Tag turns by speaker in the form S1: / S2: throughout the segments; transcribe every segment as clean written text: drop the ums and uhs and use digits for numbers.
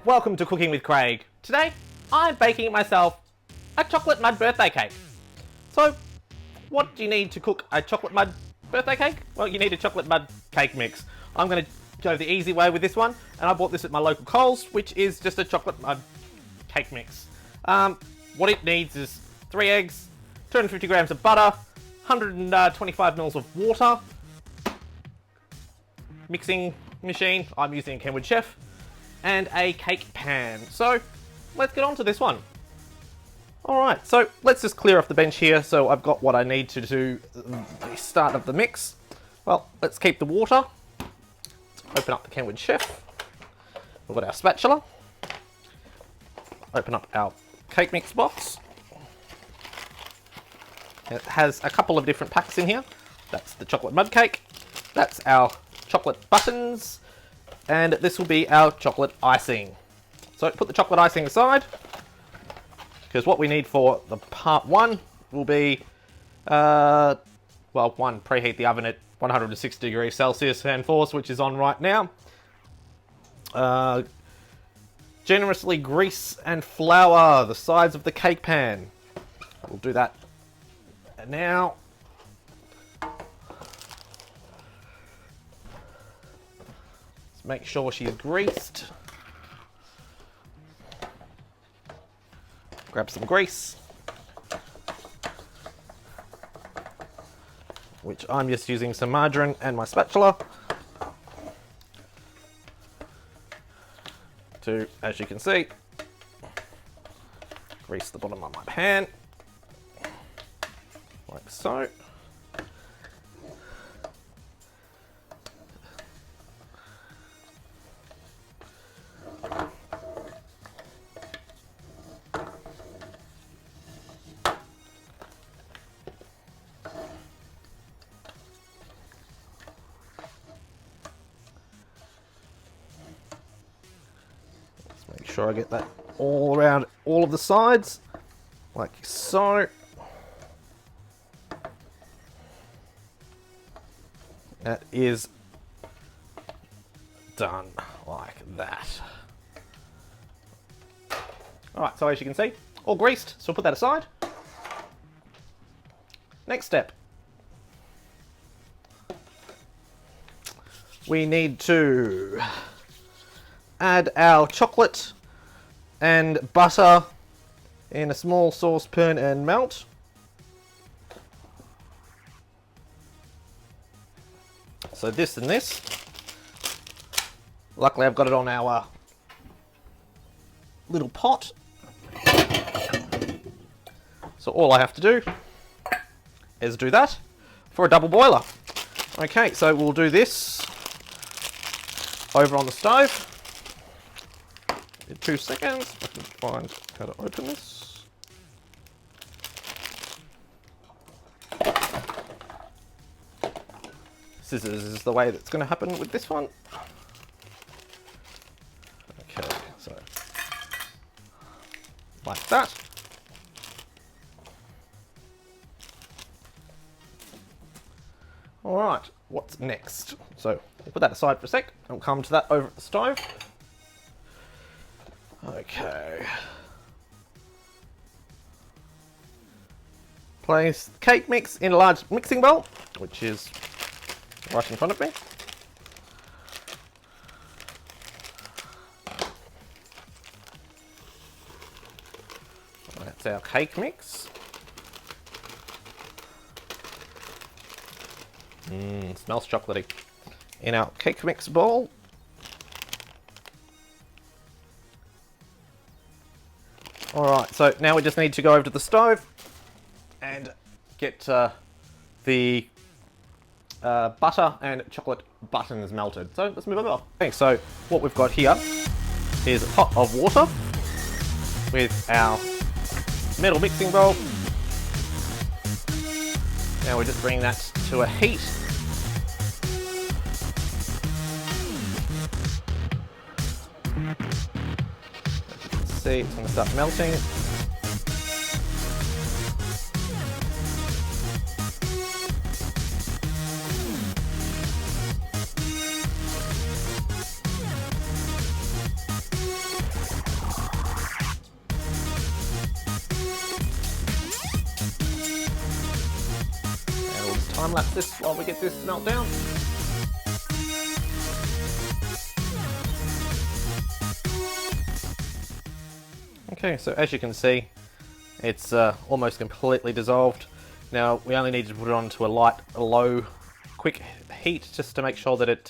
S1: welcome to Cooking with Craig. Today, I'm baking myself a chocolate mud birthday cake. So, what do you need to cook a chocolate mud birthday cake? Well, you need a chocolate mud cake mix. I'm going to go the easy way with this one, and I bought this at my local Coles, which is just a chocolate mud cake mix. What it needs is 3 eggs, 250 grams of butter, 125 mils of water, mixing machine, I'm using a Kenwood Chef, and a cake pan. So let's get on to this one. Alright, so let's just clear off the bench here so I've got what I need to do the start of the mix. Well, let's keep the water. Let's open up the Kenwood Chef. We've got our spatula. Open up our cake mix box. It has a couple of different packs in here. That's the chocolate mud cake. That's our chocolate buttons. And this will be our chocolate icing. So put the chocolate icing aside, because what we need for the part 1 will be, well, 1, preheat the oven at 160 degrees Celsius and force, which is on right now. Generously grease and flour the sides of the cake pan. We'll do that now. Make sure she's greased. Grab some grease, which I'm just using some margarine and my spatula to, as you can see, grease the bottom of my pan, like so. Make sure I get that all around all of the sides, like so. That is done like that. Alright, so as you can see, all greased, so we'll put that aside. Next step. We need to add our chocolate and butter in a small saucepan and melt. So this and this. Luckily I've got it on our little pot. So all I have to do is do that for a double boiler. Okay, so we'll do this over on the stove. In 2 seconds, I can find how to open this. Scissors is the way that's going to happen with this one. Okay, so like that. Alright, what's next? So we'll put that aside for a sec and we'll come to that over at the stove. Okay. Place cake mix in a large mixing bowl, which is right in front of me. That's our cake mix. Smells chocolatey. In our cake mix bowl. Alright, so now we just need to go over to the stove and get the butter and chocolate buttons melted. So let's move over. Okay, so what we've got here is a pot of water with our metal mixing bowl. Now we just bring that to a heat. See, it's going to start melting. time lapse this while we get this to melt down. Okay, so as you can see, it's almost completely dissolved. Now we only need to put it onto a low, quick heat just to make sure that it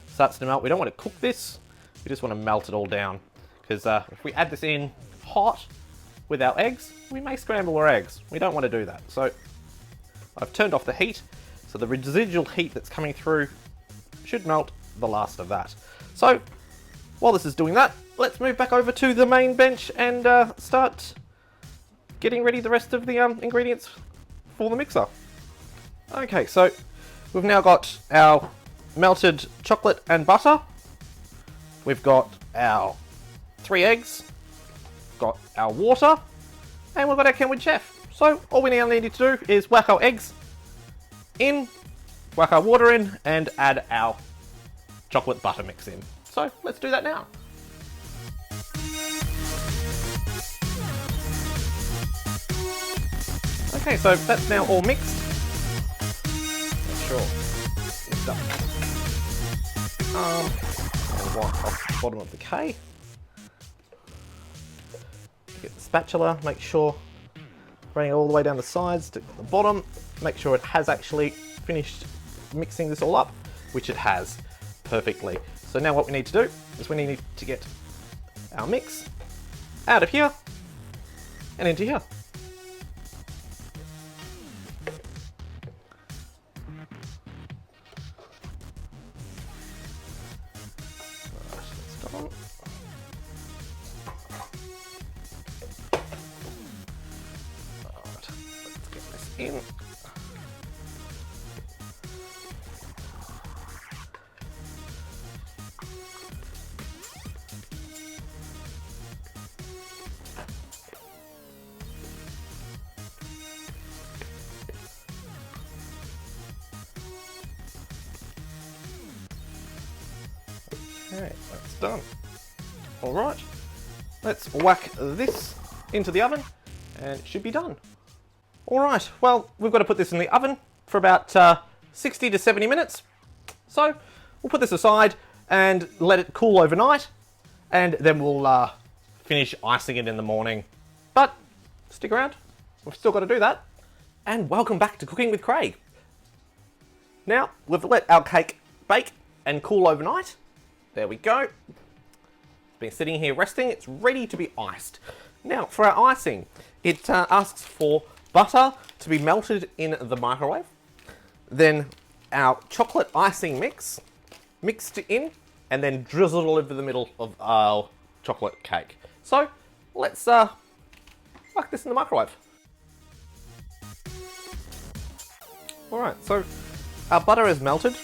S1: starts to melt. We don't want to cook this, we just want to melt it all down. Because if we add this in hot with our eggs, we may scramble our eggs. We don't want to do that. So I've turned off the heat, so the residual heat that's coming through should melt the last of that. So while this is doing that, let's move back over to the main bench and start getting ready the rest of the ingredients for the mixer. Okay, so we've now got our melted chocolate and butter. We've got our 3 eggs, got our water, and we've got our Kenwood Chef. So all we now need to do is whack our eggs in, whack our water in, and add our chocolate butter mix in. So let's do that now. Okay, so that's now all mixed. Make sure lift up the arm and wipe off the bottom of the K. Get the spatula, make sure running all the way down the sides to the bottom, make sure it has actually finished mixing this all up, which it has perfectly. So now what we need to do is we need to get our mix out of here and into here. In. Okay, that's done. All right, let's whack this into the oven and it should be done. Alright, well, we've got to put this in the oven for about 60 to 70 minutes. So, we'll put this aside and let it cool overnight, and then we'll finish icing it in the morning. But, stick around, we've still got to do that. And welcome back to Cooking with Craig. Now, we've let our cake bake and cool overnight. There we go. It's been sitting here resting, it's ready to be iced. Now, for our icing, it asks for butter to be melted in the microwave, then our chocolate icing mix mixed in, and then drizzled all over the middle of our chocolate cake. So let's whack this in the microwave. Alright, so our butter is melted,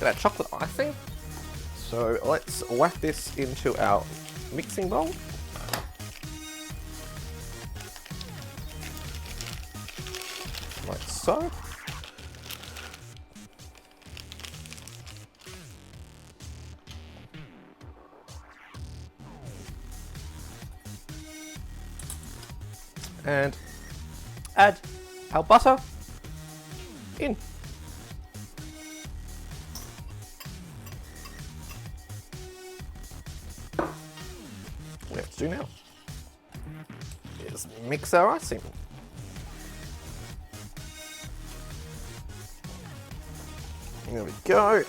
S1: got our chocolate icing, so let's whack this into our mixing bowl. Like so. And add our butter in. What we have to do now is mix our icing. There we go.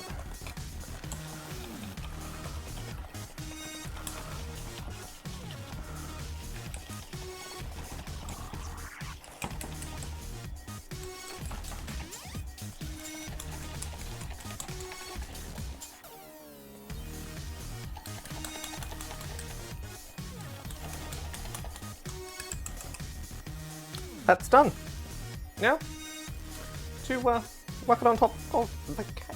S1: That's done. Now, to whack it on top of the cake.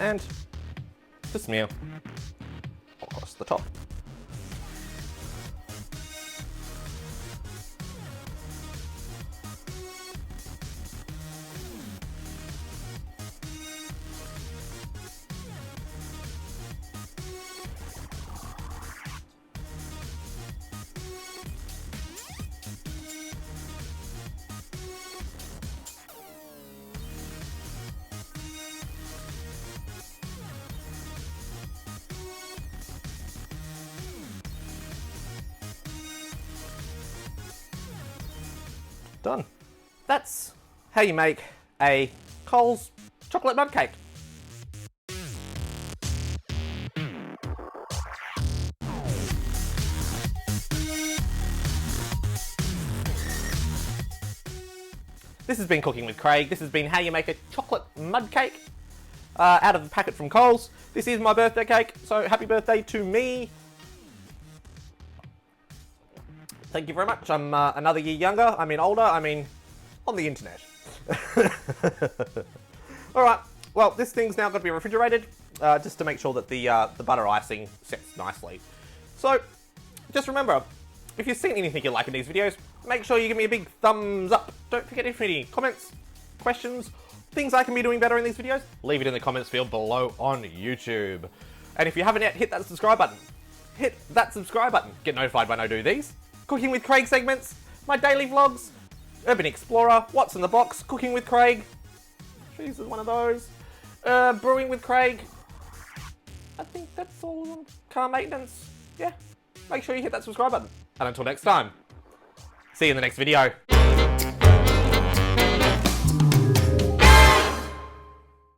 S1: And to smear across the top. Done. That's how you make a Coles chocolate mud cake. This has been Cooking with Craig. This has been how you make a chocolate mud cake out of the packet from Coles. This is my birthday cake, so happy birthday to me. Thank you very much. I'm another year younger. I mean older. I mean on the internet. Alright, well this thing's now got to be refrigerated just to make sure that the butter icing sets nicely. So just remember, if you've seen anything you like in these videos, make sure you give me a big thumbs up. Don't forget if any comments, questions, things I can be doing better in these videos, leave it in the comments field below on YouTube. And if you haven't yet, hit that subscribe button. Hit that subscribe button. Get notified when I do these. Cooking with Craig segments, my daily vlogs, Urban Explorer, What's in the Box, Cooking with Craig. Cheese is one of those. Brewing with Craig. I think that's all of them. Car maintenance. Yeah. Make sure you hit that subscribe button. And until next time, see you in the next video.